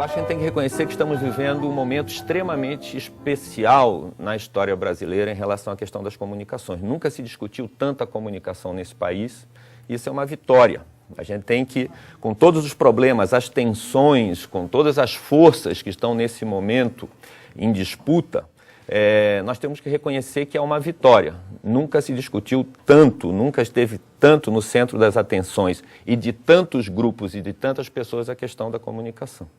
acho que a gente tem que reconhecer que estamos vivendo um momento extremamente especial na história brasileira em relação à questão das comunicações. Nunca se discutiu tanta comunicação nesse país. Isso é uma vitória. A gente tem que, com todos os problemas, as tensões, com todas as forças que estão nesse momento em disputa, nós temos que reconhecer que é uma vitória. Nunca se discutiu tanto, nunca esteve tanto no centro das atenções e de tantos grupos e de tantas pessoas a questão da comunicação.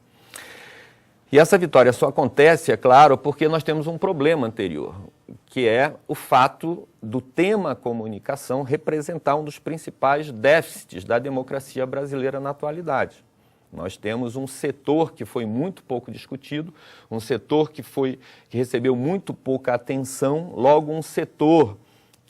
E essa vitória só acontece, é claro, porque nós temos um problema anterior, que é o fato do tema comunicação representar um dos principais déficits da democracia brasileira na atualidade. Nós temos um setor que foi muito pouco discutido, um setor que recebeu muito pouca atenção, logo um setor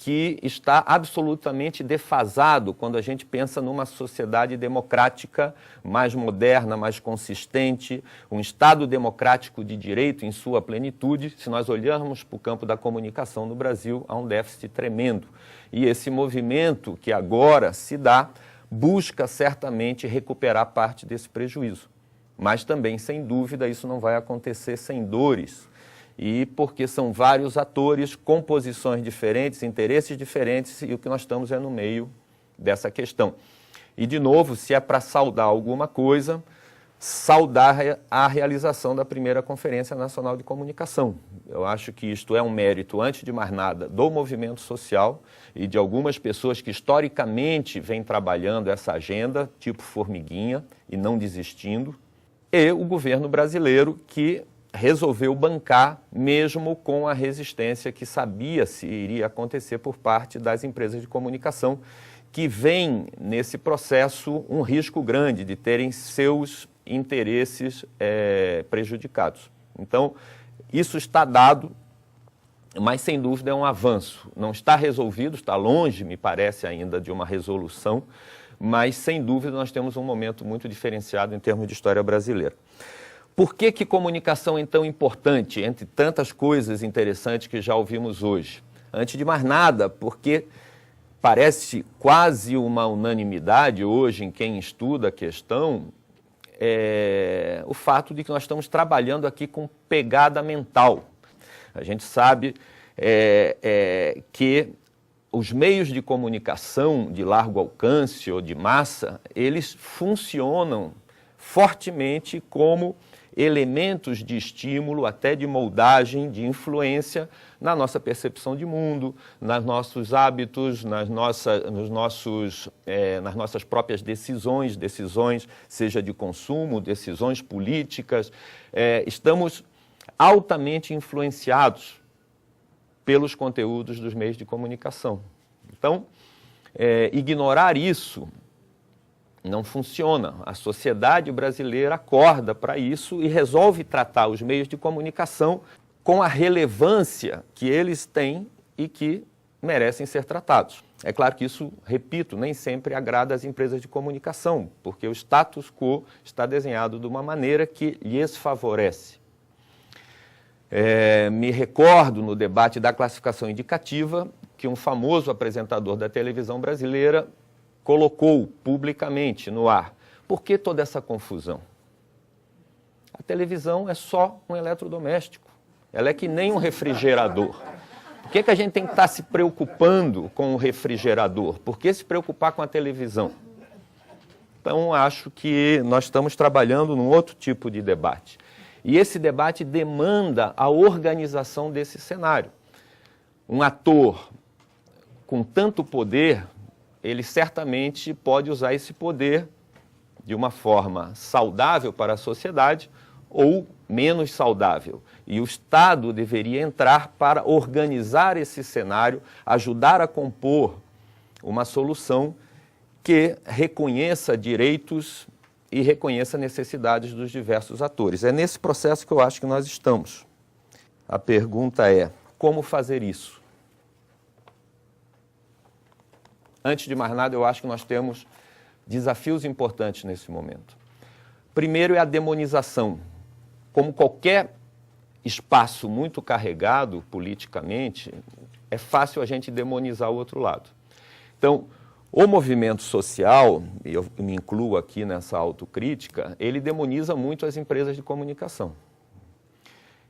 que está absolutamente defasado quando a gente pensa numa sociedade democrática mais moderna, mais consistente, um Estado democrático de direito em sua plenitude. Se nós olharmos para o campo da comunicação no Brasil, há um déficit tremendo. E esse movimento que agora se dá busca certamente recuperar parte desse prejuízo. Mas também, sem dúvida, isso não vai acontecer sem dores. E porque são vários atores, com posições diferentes, interesses diferentes, e o que nós estamos é no meio dessa questão. E, de novo, se é para saudar alguma coisa, saudar a realização da primeira Conferência Nacional de Comunicação. Eu acho que isto é um mérito, antes de mais nada, do movimento social e de algumas pessoas que historicamente vêm trabalhando essa agenda, tipo formiguinha, e não desistindo, e o governo brasileiro que resolveu bancar, mesmo com a resistência que sabia-se iria acontecer por parte das empresas de comunicação, que veem nesse processo um risco grande de terem seus interesses prejudicados. Então, isso está dado, mas sem dúvida é um avanço. Não está resolvido, está longe, me parece ainda, de uma resolução, mas sem dúvida nós temos um momento muito diferenciado em termos de história brasileira. Por que comunicação é tão importante, entre tantas coisas interessantes que já ouvimos hoje? Antes de mais nada, porque parece quase uma unanimidade hoje em quem estuda a questão, o fato de que nós estamos trabalhando aqui com pegada mental. A gente sabe que os meios de comunicação de largo alcance ou de massa, eles funcionam fortemente como elementos de estímulo, até de moldagem, de influência na nossa percepção de mundo, nos nossos hábitos, nas nossas próprias decisões, seja de consumo, decisões políticas. Estamos altamente influenciados pelos conteúdos dos meios de comunicação. Então, ignorar isso não funciona. A sociedade brasileira acorda para isso e resolve tratar os meios de comunicação com a relevância que eles têm e que merecem ser tratados. É claro que isso, repito, nem sempre agrada às empresas de comunicação, porque o status quo está desenhado de uma maneira que lhes favorece. Me recordo no debate da classificação indicativa que um famoso apresentador da televisão brasileira colocou publicamente no ar. Por que toda essa confusão? A televisão é só um eletrodoméstico. Ela é que nem um refrigerador. Por que a gente tem que estar se preocupando com o refrigerador? Por que se preocupar com a televisão? Então, acho que nós estamos trabalhando num outro tipo de debate. E esse debate demanda a organização desse cenário. Um ator com tanto poder, ele certamente pode usar esse poder de uma forma saudável para a sociedade ou menos saudável. E o Estado deveria entrar para organizar esse cenário, ajudar a compor uma solução que reconheça direitos e reconheça necessidades dos diversos atores. É nesse processo que eu acho que nós estamos. A pergunta é, como fazer isso? Antes de mais nada, eu acho que nós temos desafios importantes nesse momento. Primeiro é a demonização. Como qualquer espaço muito carregado politicamente, é fácil a gente demonizar o outro lado. Então, O movimento social, e eu me incluo aqui nessa autocrítica, ele demoniza muito as empresas de comunicação.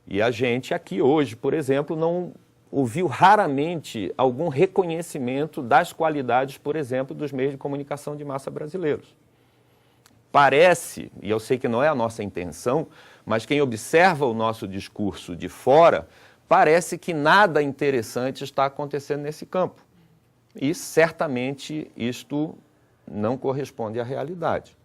E a gente aqui hoje, por exemplo, não ouviu raramente algum reconhecimento das qualidades, por exemplo, dos meios de comunicação de massa brasileiros. Parece, e eu sei que não é a nossa intenção, mas quem observa o nosso discurso de fora, parece que nada interessante está acontecendo nesse campo. E certamente isto não corresponde à realidade.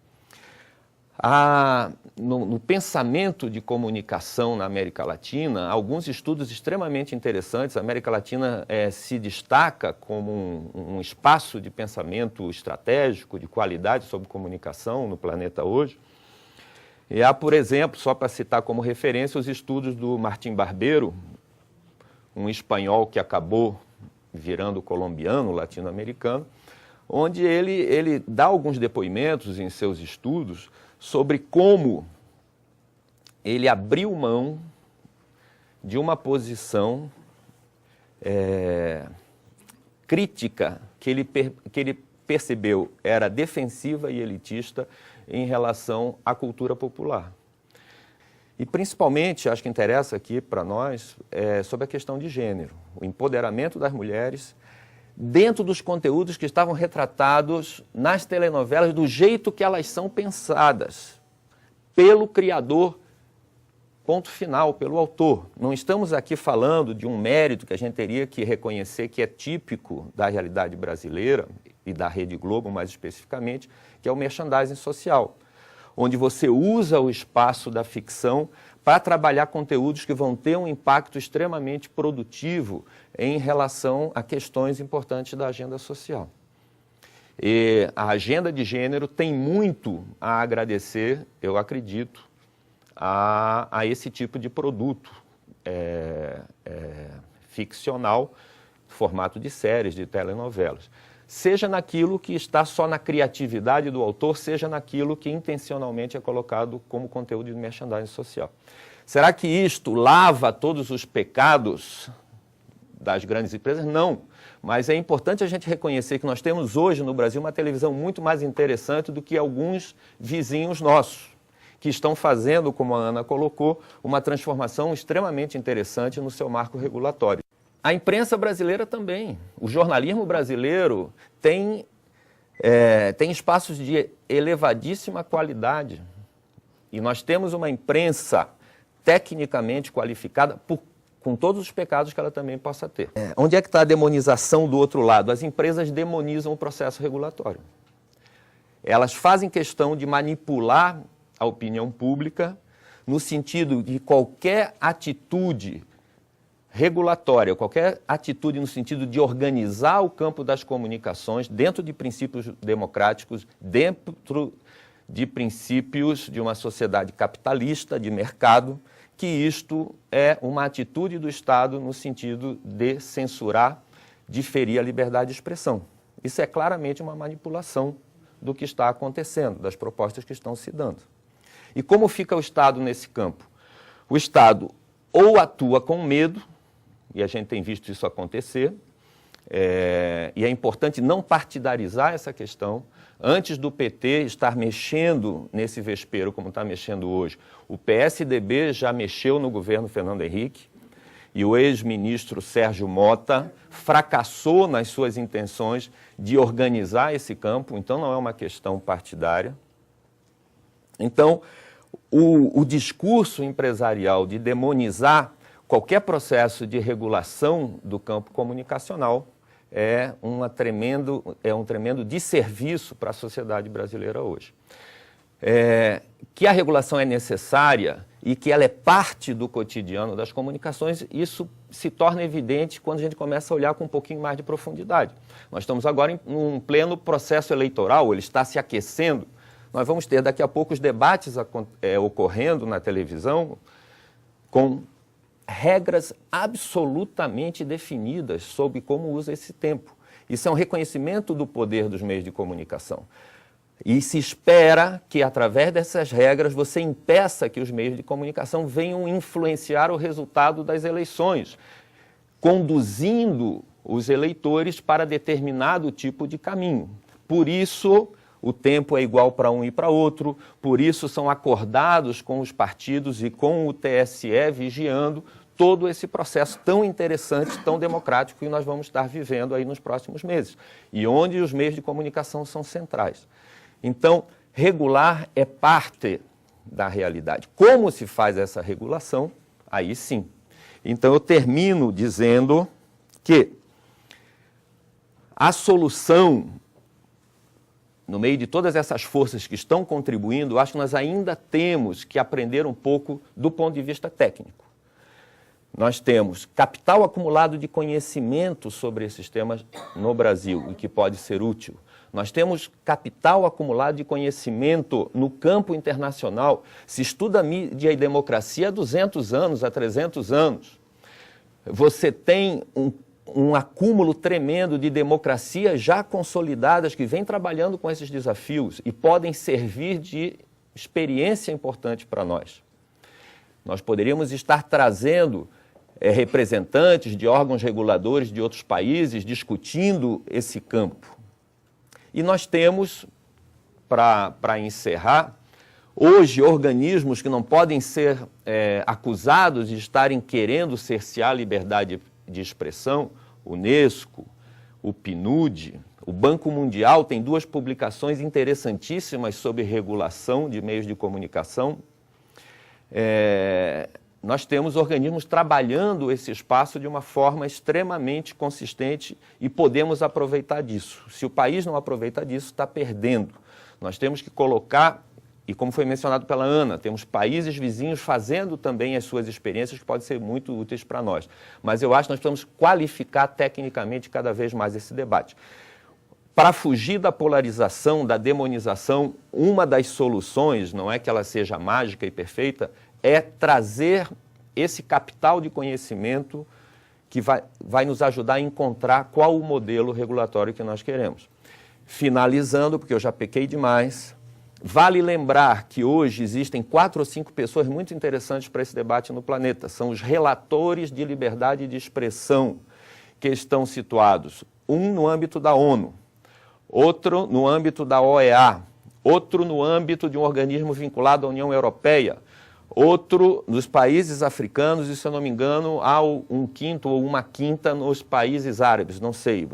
No pensamento de comunicação na América Latina, alguns estudos extremamente interessantes. A América Latina se destaca como um espaço de pensamento estratégico, de qualidade sobre comunicação no planeta hoje. E há, por exemplo, só para citar como referência, os estudos do Martim Barbeiro, um espanhol que acabou virando colombiano, latino-americano, onde ele dá alguns depoimentos em seus estudos sobre como ele abriu mão de uma posição crítica que ele percebeu era defensiva e elitista em relação à cultura popular. E principalmente, acho que interessa aqui para nós, sobre a questão de gênero, o empoderamento das mulheres dentro dos conteúdos que estavam retratados nas telenovelas do jeito que elas são pensadas, pelo criador, ponto final, pelo autor. Não estamos aqui falando de um mérito que a gente teria que reconhecer que é típico da realidade brasileira e da Rede Globo, mais especificamente, que é o merchandising social, onde você usa o espaço da ficção para trabalhar conteúdos que vão ter um impacto extremamente produtivo em relação a questões importantes da agenda social. E a agenda de gênero tem muito a agradecer, eu acredito, a esse tipo de produto ficcional, formato de séries, de telenovelas. Seja naquilo que está só na criatividade do autor, seja naquilo que intencionalmente é colocado como conteúdo de merchandising social. Será que isto lava todos os pecados das grandes empresas? Não. Mas é importante a gente reconhecer que nós temos hoje no Brasil uma televisão muito mais interessante do que alguns vizinhos nossos, que estão fazendo, como a Ana colocou, uma transformação extremamente interessante no seu marco regulatório. A imprensa brasileira também. O jornalismo brasileiro tem espaços de elevadíssima qualidade. E nós temos uma imprensa tecnicamente qualificada com todos os pecados que ela também possa ter. Onde é que está a demonização do outro lado? As empresas demonizam o processo regulatório. Elas fazem questão de manipular a opinião pública no sentido de qualquer atitude regulatória, qualquer atitude no sentido de organizar o campo das comunicações dentro de princípios democráticos, dentro de princípios de uma sociedade capitalista, de mercado, que isto é uma atitude do Estado no sentido de censurar, de ferir a liberdade de expressão. Isso é claramente uma manipulação do que está acontecendo, das propostas que estão se dando. E como fica o Estado nesse campo? O Estado ou atua com medo, e a gente tem visto isso acontecer, e é importante não partidarizar essa questão. Antes do PT estar mexendo nesse vespeiro como está mexendo hoje, o PSDB já mexeu no governo Fernando Henrique e o ex-ministro Sérgio Mota fracassou nas suas intenções de organizar esse campo, então não é uma questão partidária. Então, o discurso empresarial de demonizar qualquer processo de regulação do campo comunicacional é um tremendo desserviço para a sociedade brasileira hoje. Que a regulação é necessária e que ela é parte do cotidiano das comunicações, isso se torna evidente quando a gente começa a olhar com um pouquinho mais de profundidade. Nós estamos agora em um pleno processo eleitoral, ele está se aquecendo. Nós vamos ter daqui a pouco os debates ocorrendo na televisão com regras absolutamente definidas sobre como usa esse tempo. Isso é um reconhecimento do poder dos meios de comunicação. E se espera que, através dessas regras, você impeça que os meios de comunicação venham influenciar o resultado das eleições, conduzindo os eleitores para determinado tipo de caminho. Por isso, o tempo é igual para um e para outro, por isso são acordados com os partidos e com o TSE vigiando todo esse processo tão interessante, tão democrático que nós vamos estar vivendo aí nos próximos meses, e onde os meios de comunicação são centrais. Então, regular é parte da realidade. Como se faz essa regulação? Aí sim. Então, eu termino dizendo que a solução, no meio de todas essas forças que estão contribuindo, eu acho que nós ainda temos que aprender um pouco do ponto de vista técnico. Nós temos capital acumulado de conhecimento sobre esses temas no Brasil, o que pode ser útil. Nós temos capital acumulado de conhecimento no campo internacional. Se estuda mídia e democracia há 200 anos, há 300 anos. Você tem um acúmulo tremendo de democracias já consolidadas que vêm trabalhando com esses desafios e podem servir de experiência importante para nós. Nós poderíamos estar trazendo representantes de órgãos reguladores de outros países discutindo esse campo. E nós temos, para encerrar, hoje organismos que não podem ser acusados de estarem querendo cercear a liberdade de expressão, o Unesco, o PNUD, o Banco Mundial tem 2 publicações interessantíssimas sobre regulação de meios de comunicação. Nós temos organismos trabalhando esse espaço de uma forma extremamente consistente e podemos aproveitar disso. Se o país não aproveita disso, está perdendo. Nós temos que colocar, e como foi mencionado pela Ana, temos países vizinhos fazendo também as suas experiências que podem ser muito úteis para nós. Mas eu acho que nós precisamos qualificar tecnicamente cada vez mais esse debate. Para fugir da polarização, da demonização, uma das soluções, não é que ela seja mágica e perfeita, é trazer esse capital de conhecimento que vai nos ajudar a encontrar qual o modelo regulatório que nós queremos. Finalizando, porque eu já pequei demais, vale lembrar que hoje existem 4 ou 5 pessoas muito interessantes para esse debate no planeta. São os relatores de liberdade de expressão, que estão situados, um no âmbito da ONU, outro no âmbito da OEA, outro no âmbito de um organismo vinculado à União Europeia, outro nos países africanos e, se eu não me engano, há um quinto ou uma quinta nos países árabes, não sei,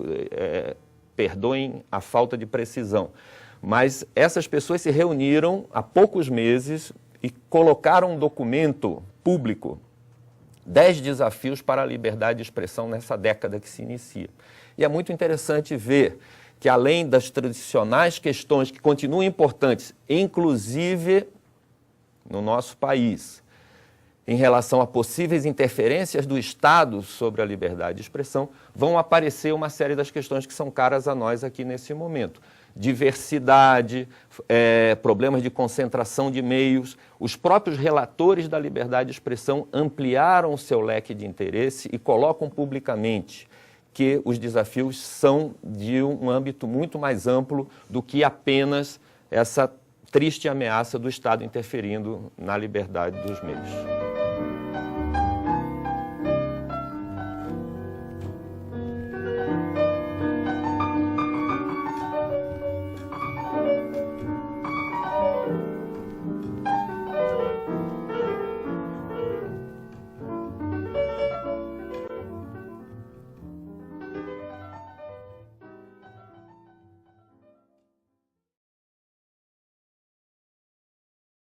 perdoem a falta de precisão. Mas essas pessoas se reuniram há poucos meses e colocaram um documento público, 10 desafios para a liberdade de expressão nessa década que se inicia. E é muito interessante ver que, além das tradicionais questões que continuam importantes, inclusive no nosso país, em relação a possíveis interferências do Estado sobre a liberdade de expressão, vão aparecer uma série das questões que são caras a nós aqui nesse momento. Diversidade, problemas de concentração de meios. Os próprios relatores da liberdade de expressão ampliaram o seu leque de interesse e colocam publicamente que os desafios são de um âmbito muito mais amplo do que apenas essa triste ameaça do Estado interferindo na liberdade dos meios.